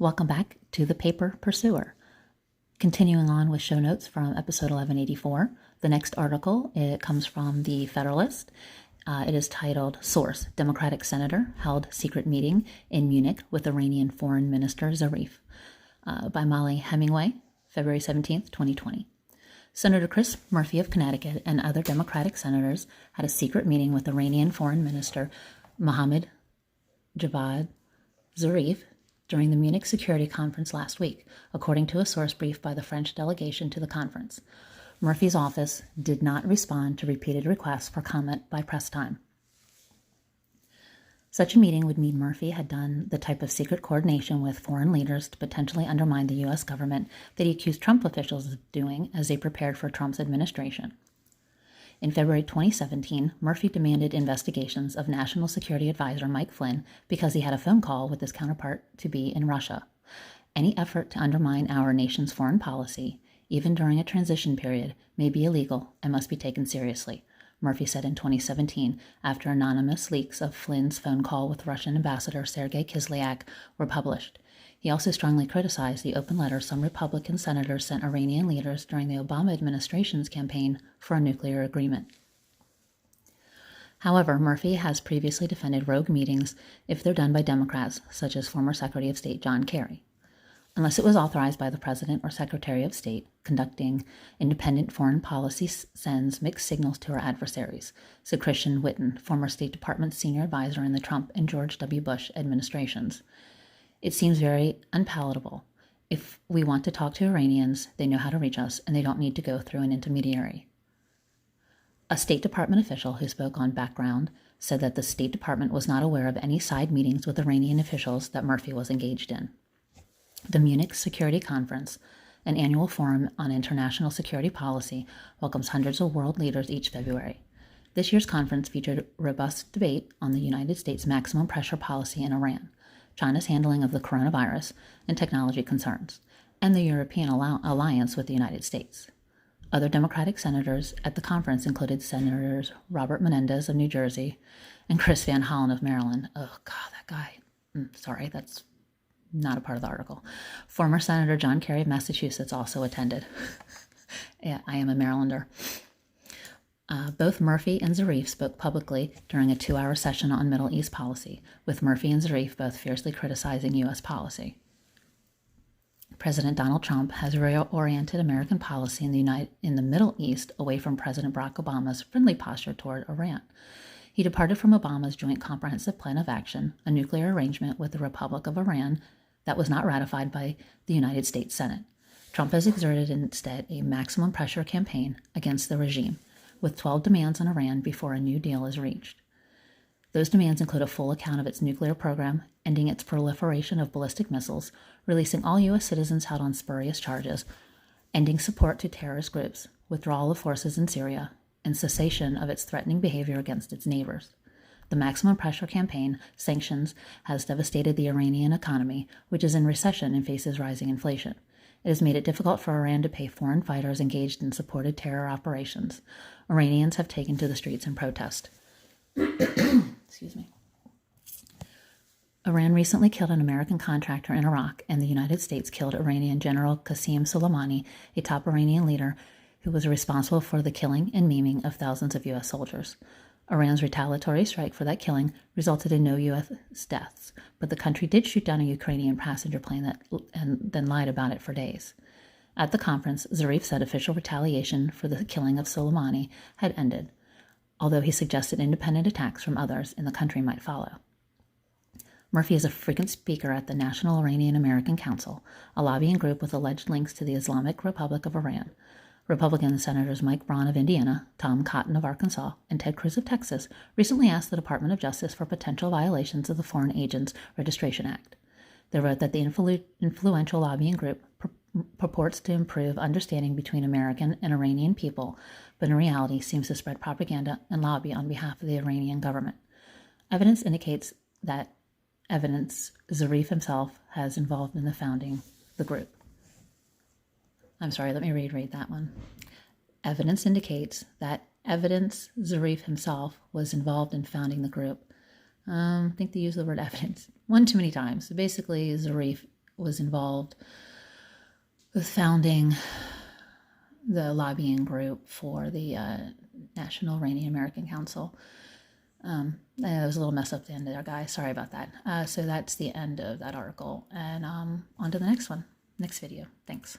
Welcome back to The Paper Pursuer. Continuing on with show notes from episode 1184, the next article, it comes from the Federalist. It is titled, Source, Democratic Senator Held Secret Meeting in Munich with Iranian Foreign Minister Zarif, by Mollie Hemmingway, February 17th, 2020. Senator Chris Murphy of Connecticut and other Democratic senators had a secret meeting with Iranian Foreign Minister Mohammad Javad Zarif during the Munich Security Conference last week, according to a source briefed by the French delegation to the conference. Murphy's office did not respond to repeated requests for comment by press time. Such a meeting would mean Murphy had done the type of secret coordination with foreign leaders to potentially undermine the U.S. government that he accused Trump officials of doing as they prepared for Trump's administration. In February 2017, Murphy demanded investigations of National Security Advisor Mike Flynn because he had a phone call with his counterpart-to-be in Russia. Any effort to undermine our nation's foreign policy, even during a transition period, may be illegal and must be taken seriously, Murphy said in 2017 after anonymous leaks of Flynn's phone call with Russian Ambassador Sergei Kislyak were published. He also strongly criticized the open letter some Republican senators sent Iranian leaders during the Obama administration's campaign for a nuclear agreement. However, Murphy has previously defended rogue meetings if they're done by Democrats, such as former Secretary of State John Kerry. Unless it was authorized by the President or Secretary of State, conducting independent foreign policy sends mixed signals to our adversaries, said Christian Whitten, former State Department senior advisor in the Trump and George W. Bush administrations. It seems very unpalatable. If we want to talk to Iranians, they know how to reach us, and they don't need to go through an intermediary. A State Department official who spoke on background said that the State Department was not aware of any side meetings with Iranian officials that Murphy was engaged in. The Munich Security Conference, an annual forum on international security policy, welcomes hundreds of world leaders each February. This year's conference featured robust debate on the United States' maximum pressure policy in Iran, China's handling of the coronavirus and technology concerns, and the European alliance with the United States. Other Democratic senators at the conference included Senators Robert Menendez of New Jersey and Chris Van Hollen of Maryland. Oh, God, that guy. Sorry, that's not a part of the article. Former Senator John Kerry of Massachusetts also attended. Yeah, I am a Marylander. Both Murphy and Zarif spoke publicly during a 2-hour session on Middle East policy, with Murphy and Zarif both fiercely criticizing U.S. policy. President Donald Trump has reoriented American policy in the Middle East away from President Barack Obama's friendly posture toward Iran. He departed from Obama's Joint Comprehensive Plan of Action, a nuclear arrangement with the Republic of Iran that was not ratified by the United States Senate. Trump has exerted instead a maximum pressure campaign against the regime, with 12 demands on Iran before a new deal is reached. Those demands include a full account of its nuclear program, ending its proliferation of ballistic missiles, releasing all U.S. citizens held on spurious charges, ending support to terrorist groups, withdrawal of forces in Syria, and cessation of its threatening behavior against its neighbors. The maximum pressure campaign, sanctions, has devastated the Iranian economy, which is in recession and faces rising inflation. It has made it difficult for Iran to pay foreign fighters engaged in supported terror operations. Iranians have taken to the streets in protest. Excuse me. Iran recently killed an American contractor in Iraq, and the United States killed Iranian General Qasem Soleimani, a top Iranian leader who was responsible for the killing and maiming of thousands of U.S. soldiers. Iran's retaliatory strike for that killing resulted in no U.S. deaths, but the country did shoot down a Ukrainian passenger plane and then lied about it for days. At the conference, Zarif said official retaliation for the killing of Soleimani had ended, although he suggested independent attacks from others in the country might follow. Murphy is a frequent speaker at the National Iranian American Council, a lobbying group with alleged links to the Islamic Republic of Iran. Republican Senators Mike Braun of Indiana, Tom Cotton of Arkansas, and Ted Cruz of Texas recently asked the Department of Justice for potential violations of the Foreign Agents Registration Act. They wrote that the influential lobbying group purports to improve understanding between American and Iranian people, but in reality seems to spread propaganda and lobby on behalf of the Iranian government. Evidence indicates that Zarif himself has involved in the founding the group. I'm sorry, let me reread that one. Evidence indicates that Zarif himself was involved in founding the group. I think they use the word evidence one too many times. So basically, Zarif was involved with founding the lobbying group for the National Iranian American Council. It was a little mess up at the end there, guys. Sorry about that. So that's the end of that article. And on to the next one, next video. Thanks.